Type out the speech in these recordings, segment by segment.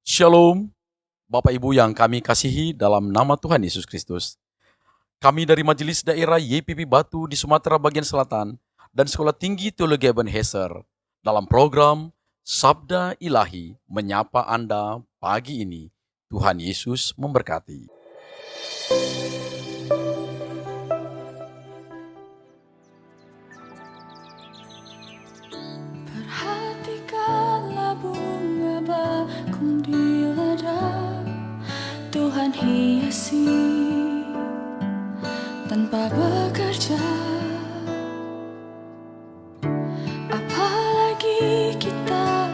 Shalom, Bapak Ibu yang kami kasihi dalam nama Tuhan Yesus Kristus. Kami dari Majelis Daerah YPP Batu di Sumatera bagian Selatan dan Sekolah Tinggi Teologi Ebenezer dalam program Sabda Ilahi menyapa Anda pagi ini. Tuhan Yesus memberkati. Perhatikanlah bunga bakung di ladang, Tuhan hiasi tanpa bekerja. Apalagi kita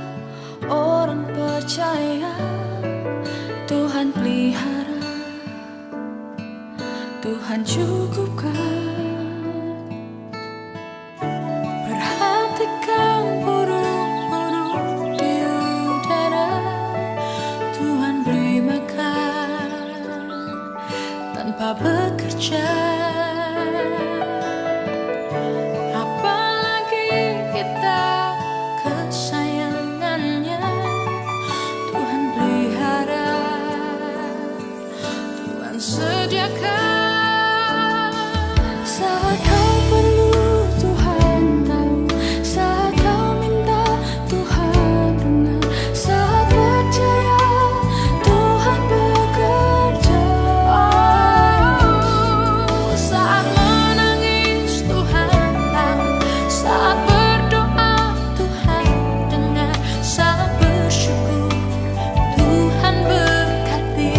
orang percaya, Tuhan pelihara, Tuhan cukupkan. Perhatikan burung-burung di udara, Tuhan beri makan tanpa bekerja. Apalagi kita kesayangannya, Tuhan pelihara, Tuhan sediakan. Saat kau perlu, Tuhan tahu. Saat kau minta, Tuhan dengar. Saat percaya, Tuhan bekerja. Saat menangis, Tuhan tahu. Saat berdoa, Tuhan dengar. Saat bersyukur, Tuhan berkati.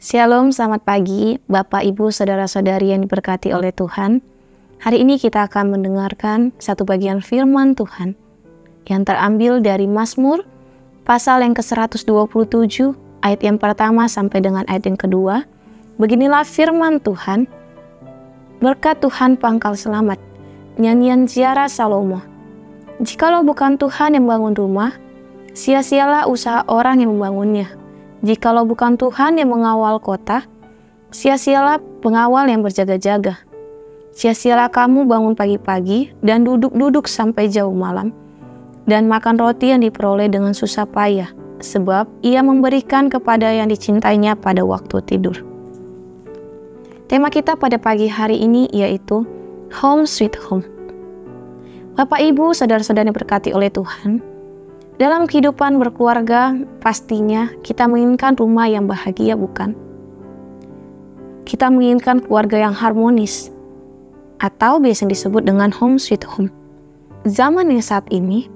Shalom, selamat pagi Bapak, Ibu, Saudara-saudari yang diberkati oleh Tuhan. Hari ini kita akan mendengarkan satu bagian firman Tuhan yang terambil dari Mazmur pasal yang ke-127 ayat yang pertama sampai dengan ayat yang kedua. Beginilah firman Tuhan. Berkat Tuhan pangkal selamat, nyanyian ziarah Salomo. Jikalau bukan Tuhan yang membangun rumah, sia-sialah usaha orang yang membangunnya. Jikalau bukan Tuhan yang mengawal kota, sia-sialah pengawal yang berjaga-jaga. Sia-sialah kamu bangun pagi-pagi dan duduk-duduk sampai jauh malam, dan makan roti yang diperoleh dengan susah payah, sebab ia memberikan kepada yang dicintainya pada waktu tidur. Tema kita pada pagi hari ini yaitu Home Sweet Home. Bapak, Ibu, saudara-saudara yang diberkati oleh Tuhan, dalam kehidupan berkeluarga, pastinya kita menginginkan rumah yang bahagia, bukan? Kita menginginkan keluarga yang harmonis, atau biasa disebut dengan home sweet home. Zaman yang saat ini,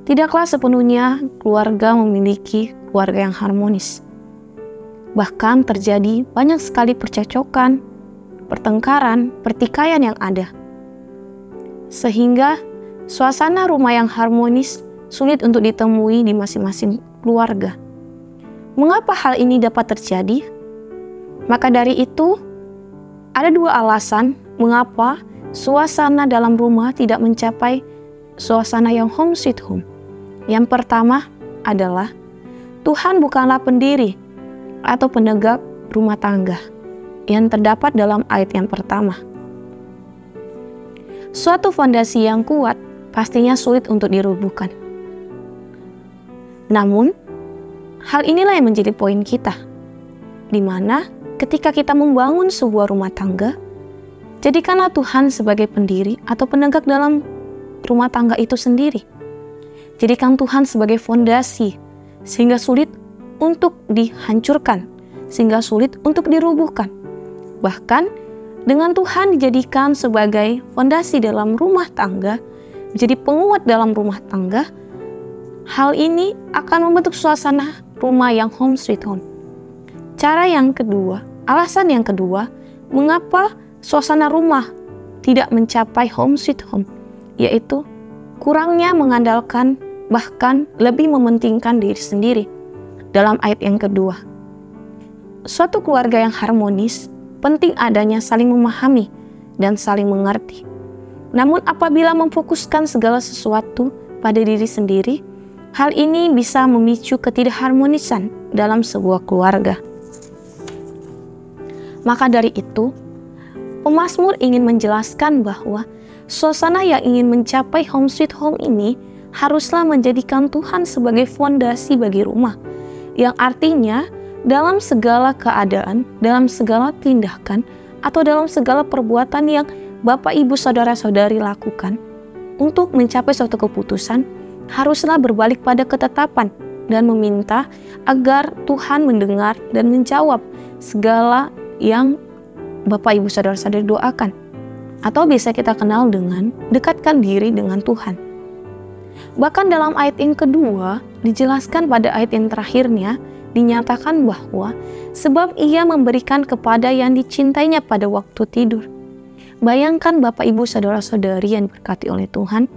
tidaklah sepenuhnya keluarga memiliki keluarga yang harmonis. Bahkan terjadi banyak sekali percekcokan, pertengkaran, pertikaian yang ada. Sehingga suasana rumah yang harmonis sulit untuk ditemui di masing-masing keluarga. Mengapa hal ini dapat terjadi? Maka dari itu, ada dua alasan mengapa suasana dalam rumah tidak mencapai suasana yang home sweet home. Yang pertama adalah Tuhan bukanlah pendiri atau penegak rumah tangga yang terdapat dalam ayat yang pertama. Suatu fondasi yang kuat pastinya sulit untuk dirubuhkan. Namun, hal inilah yang menjadi poin kita, di mana ketika kita membangun sebuah rumah tangga, jadikanlah Tuhan sebagai pendiri atau penegak dalam rumah tangga itu sendiri. Jadikan Tuhan sebagai fondasi, sehingga sulit untuk dihancurkan, sehingga sulit untuk dirubuhkan. Bahkan, dengan Tuhan dijadikan sebagai fondasi dalam rumah tangga, menjadi penguat dalam rumah tangga, hal ini akan membentuk suasana rumah yang home sweet home. Alasan yang kedua, mengapa suasana rumah tidak mencapai home sweet home, yaitu kurangnya mengandalkan, bahkan lebih mementingkan diri sendiri. Dalam ayat yang kedua, suatu keluarga yang harmonis penting adanya saling memahami dan saling mengerti. Namun apabila memfokuskan segala sesuatu pada diri sendiri, hal ini bisa memicu ketidakharmonisan dalam sebuah keluarga. Maka dari itu, pemazmur ingin menjelaskan bahwa suasana yang ingin mencapai home sweet home ini haruslah menjadikan Tuhan sebagai fondasi bagi rumah, yang artinya dalam segala keadaan, dalam segala tindakan, atau dalam segala perbuatan yang Bapak, Ibu, Saudara-saudari lakukan untuk mencapai suatu keputusan, haruslah berbalik pada ketetapan dan meminta agar Tuhan mendengar dan menjawab segala yang Bapak, Ibu, Saudara-saudari doakan. Atau bisa kita kenal dengan dekatkan diri dengan Tuhan. Bahkan dalam ayat yang kedua, dijelaskan pada ayat yang terakhirnya, dinyatakan bahwa sebab ia memberikan kepada yang dicintainya pada waktu tidur. Bayangkan Bapak, Ibu, Saudara-saudari yang diberkati oleh Tuhan,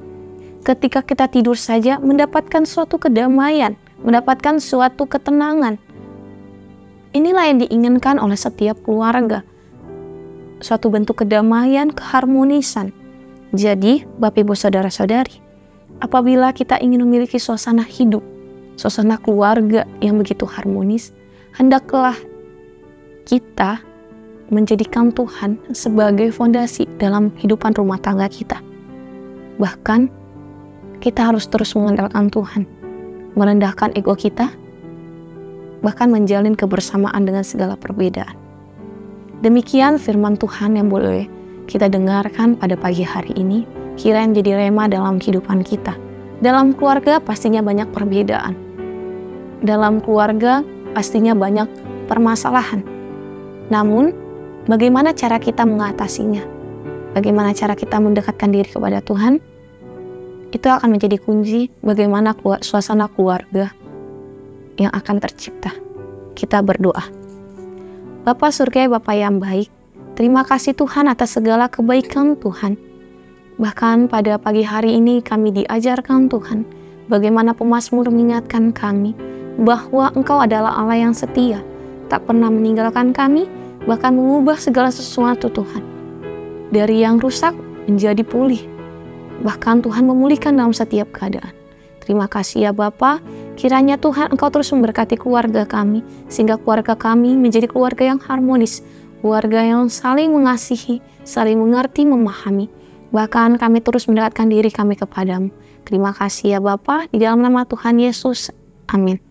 ketika kita tidur saja mendapatkan suatu kedamaian, mendapatkan suatu ketenangan. Inilah yang diinginkan oleh setiap keluarga. Suatu bentuk kedamaian, keharmonisan. Jadi, Bapak, Ibu, Saudara-saudari, apabila kita ingin memiliki suasana hidup, suasana keluarga yang begitu harmonis, hendaklah kita menjadikan Tuhan sebagai fondasi dalam kehidupan rumah tangga kita. Bahkan, kita harus terus mengandalkan Tuhan, merendahkan ego kita, bahkan menjalin kebersamaan dengan segala perbedaan. Demikian firman Tuhan yang boleh kita dengarkan pada pagi hari ini, kiranya menjadi rema dalam kehidupan kita. Dalam keluarga pastinya banyak perbedaan. Dalam keluarga pastinya banyak permasalahan. Namun, bagaimana cara kita mengatasinya? Bagaimana cara kita mendekatkan diri kepada Tuhan? Itu akan menjadi kunci bagaimana suasana keluarga yang akan tercipta. Kita berdoa. Bapa Surga, Bapa yang baik, terima kasih Tuhan atas segala kebaikan Tuhan. Bahkan pada pagi hari ini kami diajarkan Tuhan, bagaimana pemazmur mengingatkan kami bahwa Engkau adalah Allah yang setia, tak pernah meninggalkan kami, bahkan mengubah segala sesuatu Tuhan. Dari yang rusak menjadi pulih, bahkan Tuhan memulihkan dalam setiap keadaan. Terima kasih ya Bapa. Kiranya Tuhan Engkau terus memberkati keluarga kami, sehingga keluarga kami menjadi keluarga yang harmonis, keluarga yang saling mengasihi, saling mengerti, memahami. Bahkan kami terus mendekatkan diri kami kepadamu. Terima kasih ya Bapa, di dalam nama Tuhan Yesus. Amin.